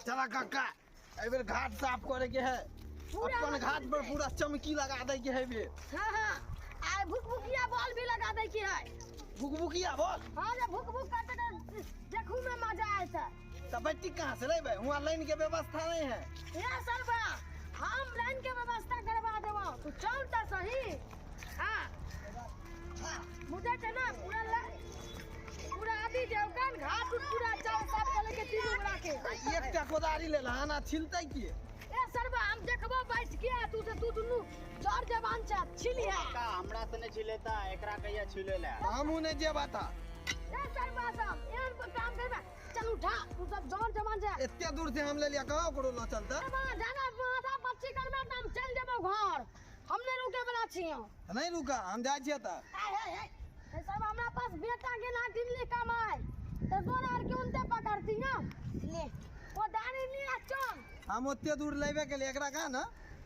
चला काका एबर घाट साफ करे के है। अपन घाट पर पूरा चमकी लगा दे के है बे। हां हां आ भुकभुकिया बॉल भी लगा दे के है। भुकभुकिया बॉल? हां जे भुकभुक करते देखू में मजा आता। तब बैठी कहां से लेबे? वहां लाइन के व्यवस्था नहीं है। ये सरबा हम लाइन के व्यवस्था करवा देबो तू चल त सही। हां मुझे तो ना पूरा आदि देवगन घाट पूरा चाव साफ करे के तीन उड़ा के एकटा कोदारी ले लाना छिलतै की? ए सरबा हम देखबो बैठ के तू से तू दुनु जोर जवान छ छिलिया का हमरा से ने छिलेता एकरा कहिया छिलेला हमहु ने जे बाता। ए सरबा सब एहन पर काम करबा चल उठा तू सब जोर जवान छ। एते दूर से हम ले लिया कहां करो न चलता? जाना माथा पच्ची करबा त हम चल जेबो घर। हमने रुके वाला छियो नहीं रुका हम जाय छियै त। ए सब हमरा पास बेटा गेला दिल्ली कमाई तो जोर आर के उनते पकड़ती ना ले वो दानी लिया चल। हम ओते दूर लेबे के लिए एकरा का ना।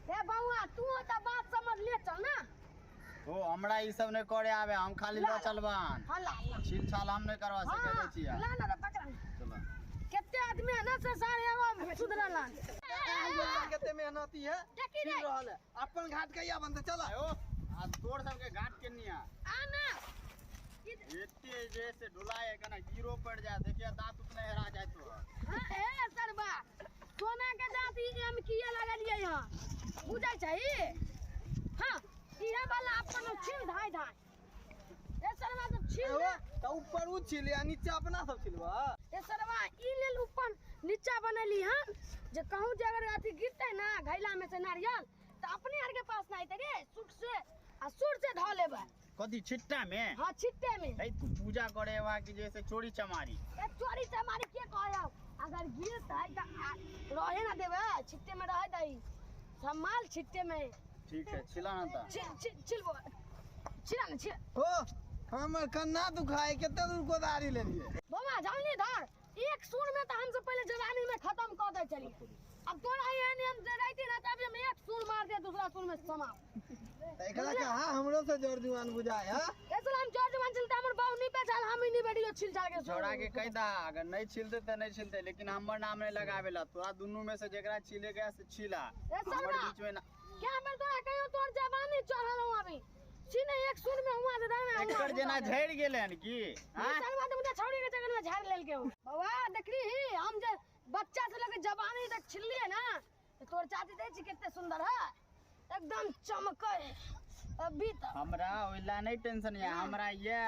ए बउआ तू त बात समझ ले चल ना। ओ हमरा ई सब ने करे आवे हम खाली ल चलबान। हां ला छिल छाल हम ने करवा सके दै छियै। ला ना पकड़ चलो केते आदमी है ना से सारे एगो सुधरला केते मेहनती है छिल रहल है। अपन घाट कहिया बनते चला आयो आ तोर सब के घाट के निया आ ना एते जैसे ढुलाए कना गिरो पड़ जाए देखिए दांत उतने हेरा जाए तो। हां ए सरबा सोना के दांत ई हम किए लगलिए यहां बुझाई चाहिए। हां इहे वाला अपन छिल धाय धाय ए सरबा तो छिल ना त ऊपर उ छिल या नीचे अपना सब छिलवा। ए सरबा ई लेल ऊपर नीचा बनली हन जे कहूं जे अगर अथी गिरते ना घैला में से नारियल त अपने आर के पास नहीं रे सूट से आ सूट से ढो लेबे। कथी छिट्टा में? हां छिट्टे में। ए तू पूजा करे वा कि जैसे चोरी चमारी। ए चोरी चमारी के कहयो अगर गिरते त रहे ना देबे छिट्टे में रह दई संभाल छिट्टे में। ठीक है छिला ना ता छिलबो छिला ना छिल हो हमर कन्ना दुखाए केते दूर कोदारी ले लिए। बाबा जानी धर एक सूर में त हमसे पहले जवानी में खत्म कर दे चली। अब तोरा एहन एहन रहती ना तब हम एक सूर मार दे दूसरा सूर में समा। एकरा कहा हमरो से जोर जुआन बुझाए हां। ऐसे हम जोर जवान चलता हमर बाऊ नहीं पे चल हम ही नहीं बैठियो छिल छाल के छोड़ा के कह दा अगर नहीं छिलते त नहीं छिलते लेकिन हमर नाम नहीं लगावेला तोरा दोनों में से जेकरा छिले गया से छिला हमर बीच में ना क्या हमर तोरा कहियो तोर जवानी चढ़ल हूं अभी सीने एक सूर में हुआ से दाना एकर जेना झड़ गेले हन की हां चल बात मुझे छौड़ी के जगह में झाड़ लेल के बाबा देखली ही हम जे बच्चा से लेके जवानी तक छिलली है ना तोर चाची दे छी कितने सुंदर है एकदम चमके अभी तक। हमरा ओइला नहीं टेंशन है हमरा ये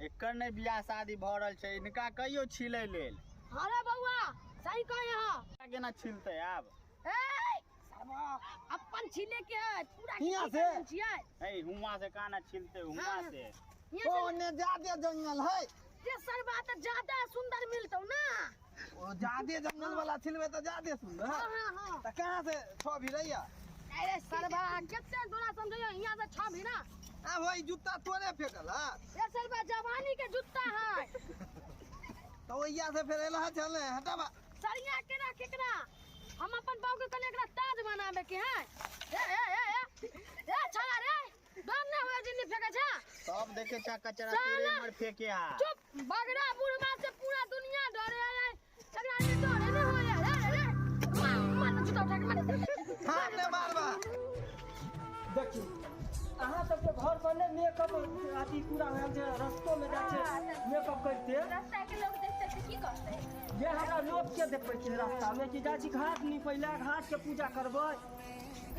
एकर ने बियाह शादी भ रहल छै इनका कहियो छिले लेल। अरे बउआ सही कह यहां केना छिलते आब ए सरबा अपन छिले के है पूरा हियां से छियै ए हुआ से काना छिलते हुआ से ओने ज्यादा जंगल है। ये सरबा त ज्यादा सुंदर मिलतौ ना ओ ज्यादा जंगल वाला छिलबे त ज्यादा सुंदर। हां त कहां से छ भिरैया? अरे सरबा कितने तोरा समझियो यहां से छ भी ना। आ भाई जूता तोरे फेकल है। ये सरबा जवानी के जूता है तो ओइया से फिर एला चले हटावा सरिया केकरा हम अपन बाऊ के कने एकरा ताज बनावे के है। ए छला रे डर ना होए जिन्नी फेंके छ सब देखे चा कचरा तेरे मर फेंके आ चुप बगड़ा बुढ़वा से पूरा दुनिया डरे है एकरा ये डरे ना होए रे मार जूता उठा के मार हां ने मारवा। देखियो अहाँ सबके घर पर ने मेकअप आदि पूरा हो जे रास्तों में जाय छै मेकअप करते रास्ता के लोग देखते त की करते ये हमरा लोग के देखै छै रास्ता में कि जाय छी घाट नी पहले घाट के पूजा करबै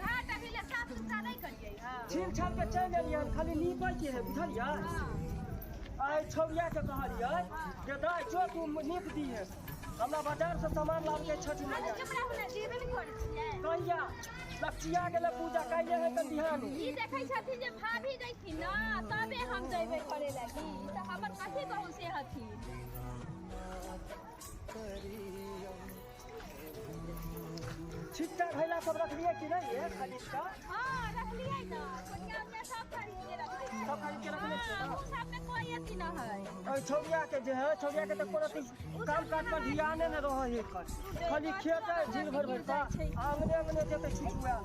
घाट अभी ले साफ सुथरा नहीं करिए हां छील छाल के चल एलियै खाली नीपै के है बुझलियै। आइ छौरिया के कहलियै जे दाई जो तू नीप दी है हमरा बाजार से सामान लाब के छठ में चुपड़ा होना जीवे नहीं करै छियै कहिया लक्ष्या गेले पूजा काइले है त ध्यान ई देखै छथिन जे भाभी जैथिन ना तबे हम जइबे करे लागी त हमर कथि कहू से हथिन। छिट्टा घैला सब रखलिए कि नहीं है खरीद का? हां रखलिए ना छोटका में सब खरीद के रखलिए सब खरीद के रखले छी हां उ सब में कोई अथी ना है। और छौरिया के जे है छौरिया के तो कोनो काम काज पर ध्यान न रहे है खाली खेत है झील भर भर का आंगने आंगने जेते छुछुआ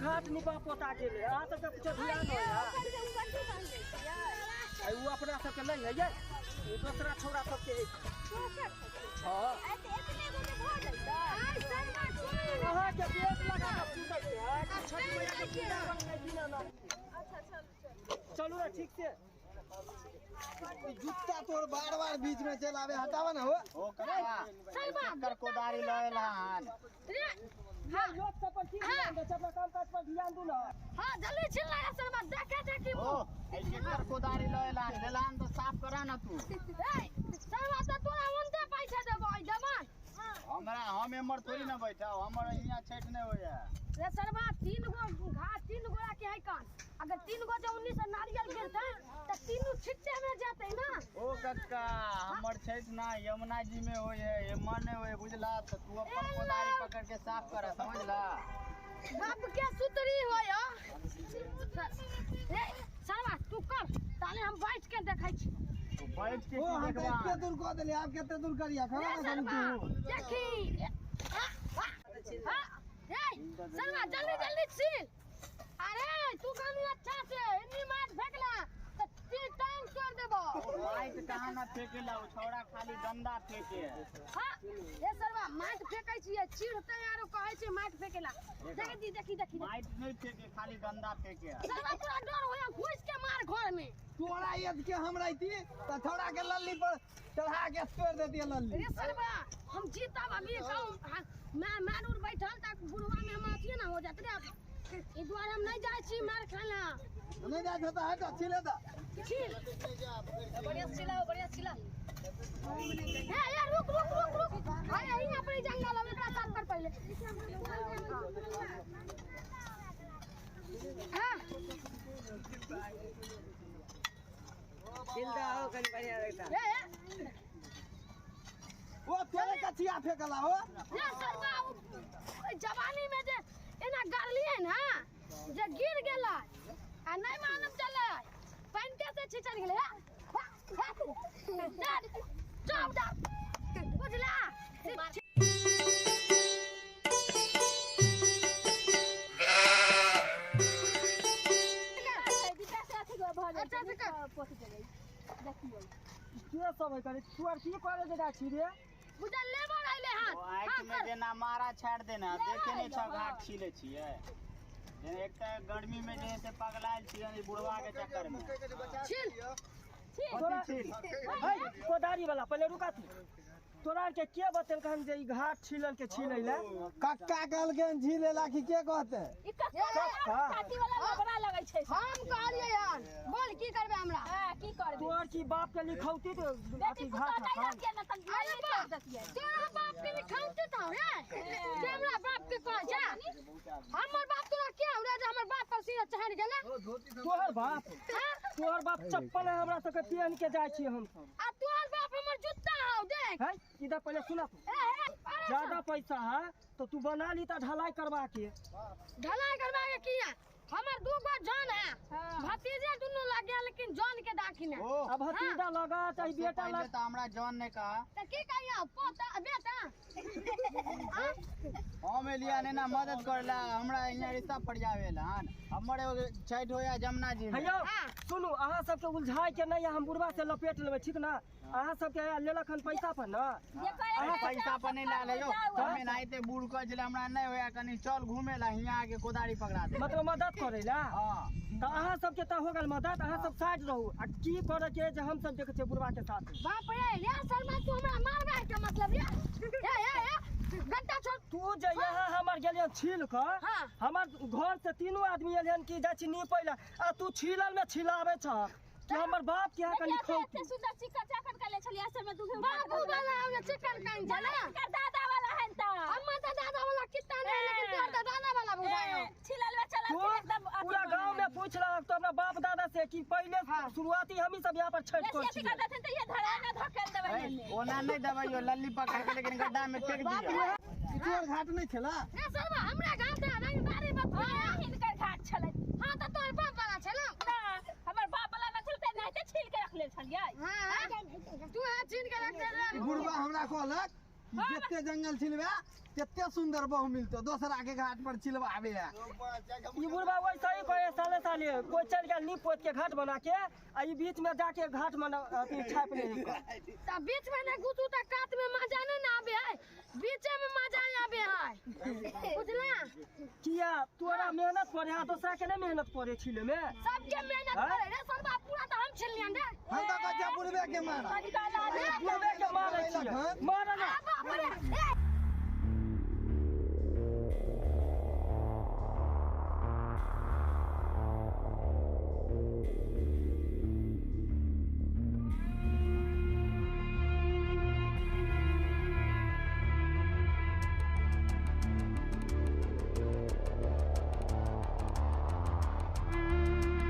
घाट निपा पोता गेले आ त कुछ ध्यान हो यार आई वो अपना सब के नहीं है ये दूसरा छोरा सब के हां इतने गो में भ जइतै ठीक से जूता तोर बार बार बीच में चलावे हटावा ना हो ओ कका चक्कर कोदारी लएला हां हाँ लोग सब पर ठीक ध्यान दे, अपना काम काज पर ध्यान दू ना। हाँ जल्दी छिल लगा सर बात देखे देखी ओ ए चक्कर कोदारी लएला लेलान तो साफ करा ना तू सर बात तो तोरा उनते पैसा देबो देबो हमरा हम एमर थोड़ी ना बैठा हमर यहाँ छठ नहीं होया रे सरवा 3 गो घास 3 गोरा के है कान अगर 3 गो जो 19 नारियल गिरता तो तीनों छिट्टे में जाते ना। ओ कक्का हमर छठ ना यमुना जी में होय है एमर नहीं होय बुझला तो तू अपन कोदारी पकड़ के साफ कर समझला बाप के सुतरी हो या रे सरवा तू कर ताले हम बैठ के देखै छी तो बैठ के ओ हम देखबा कितने दूर को देले आप कितने दूर करिया खड़ा ना करू तू देखी हां ए सरवा जल्दी जल्दी छिल अरे तू काम अच्छा से इन्नी मार फेंकला तो ती टांग तोड़ देबो माइक कहां ना फेकेला उ छौड़ा खाली गंदा फेके हां ए सरवा माट फेकै छी चिढ़ते यारो कहै छी माट फेकेला देखी माइक नहीं फेके खाली गंदा फेके सरवा तोरा डर होया घुस के मार घर में तोरा यद के हम रहती तो थोड़ा के लल्ली पर चढ़ा के तोड़ देती लल्ली रे सरवा हम जीता अभी गांव मैं मारूर बैठल तक बुढ़वा में हम अथिए ना हो जात रे ई द्वार हम नहीं जाय छी मार खाना नहीं जा था हट अच्छी लेता छिल बढ़िया छिला ए यार रुक हाय यहीं अपने जंगल में एकरा साथ कर पहले हां चिंता हो कनी बढ़िया रहता ए वो तेरे कचिया फेंकला हो ये सरवा जवानी में जे एना गाड़लिए ना जे गिर गेला आ नहीं मालूम चले पैंटे से छिचड़ गेले चुप बुझला अच्छा से के सब है करे तू और की करे जगह छी रे बुझा लेबर आइले ओ हां आँख में जेना मारा छाड़ देना देखे नहीं छ घाट छिले छिए जेना एक त गर्मी में जैसे पगलाइल छिए ई बुढ़वा के चक्कर में छिल तोरा कोदारी वाला पहले रुका तू तोरा के बतेल कहन जे ई घाट छिलन के छिलैला कक्का कहल के झीलेला की के कहते ई काटी वाला बड़ा लगै छै हम कहलिए यार बोल की करबे हमरा की करबे तोर की बाप के लिखौती तो अथी घाट तेरा बाप के लिखौती था रे जे हमरा बाप के कह जा हमर बाप तोरा के हमरा जे हमर बाप पर सीधा चढ़ गेला तोहर बाप चप्पल है हमरा सबके पहन के जाय छी हम सब आ तोहर बाप हमर जूता हौ देख है इधर पहले सुना तू ज्यादा पैसा है तो तू बना ली ता ढलाई करवा के किया हमर दू गो जान है भतीजे दुनु लग गया लेकिन जान के दाखिन है ओ अब भतीजा लगा चाहे बेटा पहले लगा तो हमरा जान ने कहा त की कहियो पोता बेटा हम एलिया ने ना मदद करला हमरा यहाँ रिश्ता पड़ जावेला हमर एगो छठ होया जमुना जी में हेयो सुनू अहाँ सबके उलझाई के नहीं हम बुढ़वा से लपेट लेबै ठीक ना अहाँ सबके लेलखन पैसा पर ना अहाँ पैसा पर नहीं ला ले हमें नाइते बूढ़ कह जले हमरा नहीं होया कनी चल घूमेला यहाँ आके कोदारी पकड़ा दे मतलब मदद करेला हां तो अहाँ सबके त हो गेल मदद अहाँ सब साइड रहू आ की करे के जे हम सब देखे छै बुढ़वा के साथ बाप रे ले शर्मा तू हमरा मारबे के मतलब ये गंटा छोड़ तू जे यहाँ हमर गेलियन छील क हमर घर से तीनों आदमी एलियन की जाय छी नी पहिला आ तू छीलल में छिलावे छ कि हमर बाप के यहाँ कनी खाऊ एते सुंदर चिकन चाकन कर ले छलिए असल में तू बाबू वाला हमने चिकन काइन जला का दादा वाला है त हमर त दादा वाला कितना नहीं लेकिन तोर त दादा वाला बुझायो छिलल में चला एकदम पूरा गांव में पूछ रहा तो अपना बाप दादा से कि पहले शुरुआती हम ही सब यहाँ पर छठ कर छी त ये धरा ना धकेल देबै ओना नहीं दबाइयो लल्ली पकड़ के लेकिन गड्ढा में फेंक दिया तोर घाट नहीं छला ए सरवा हमरा घाट है रंगदारी बतवा हिनकर घाट छले हां त तोर बाप वाला छला हमर बाप वाला न छलते नहीं त छील के रख ले छलिए हां तू है छील के रख दे बुढ़वा हमरा कहलक जत्ते जंगल छिलबे तत्ते सुंदर बहु मिलतो दोसरा के घाट पर छिलवावे है ये बुढ़वा वैसा ही कहे साले साले कोई चल गया नी पोत के घाट बना के आ ई बीच में जाके घाट में अथी छाप ले त बीच में न घुसू त कात में मजा न आवे है बीच में मजा आवे है बुझला किया तोरा मेहनत पड़े है दूसरा के नहीं मेहनत पड़े छिले में सबके मेहनत करे रे सरबा पूरा तो हम छिल लियन रे हम तो कच्चा बुढ़वे के मारा निकाला रे बुढ़वे के मारे छिले मारे ना बाप रे